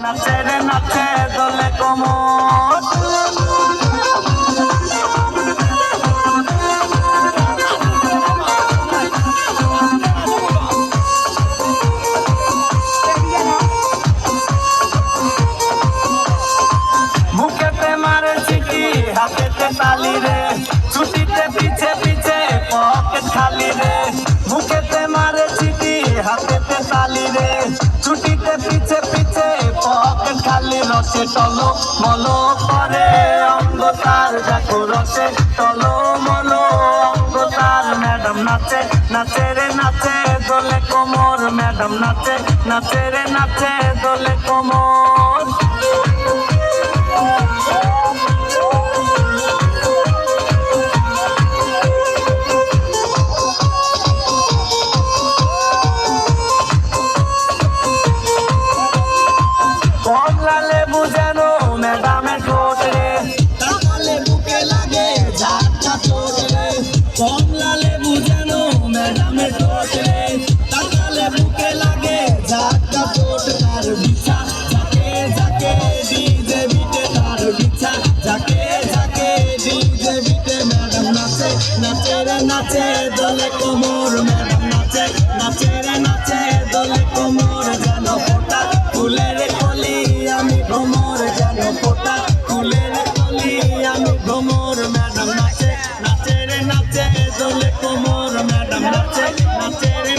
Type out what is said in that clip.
নাচে রে নাচে দোলে কোমর বুকেতে মারে চিঠি হাতেতে তালি রে ছুটিতে পিছে পিছে পকেট খালি রে বুকেতে মারে চিঠি হাতেতে তালি রে ছুটিতে পিছে পিছে পকেট খালি রসে টলো মলো করে অঙ্গ তার দেখো রসে টলো মলো অঙ্গ তার ম্যাডাম নাচে নাচে রে নাচে দোলে কোমর ম্যাডাম নাচে নাচে রে নাচে দোলে কোমর কমলা লেবু যেন ম্যাডামের ঠোঁট রে তাকালে বুকে লাগে ঝাঁকা চোট রে কমলা লেবু যেন ম্যাডামের ঠোঁট রে তাকালে বুকে লাগে ঝাঁকা চোট তার বিছা ঝাঁকে ঝাঁকে ডিজে বিটে তার বিছা ঝাঁকে ঝাঁকে ডিজে বিটে ম্যাডাম নাচে নাচে রে নাচে দোলে কোমর ম্যাডাম নাচে নাচে রে নাচে দোলে কোমর যেন ফোটা ফুলের কলি আমি ভ্রমর যেন ফোটা ফুলের কলি আমি ভ্রমর ম্যাডাম নাচে নাচে রে নাচে দোলে কোমর ম্যাডাম নাচে নাচে রে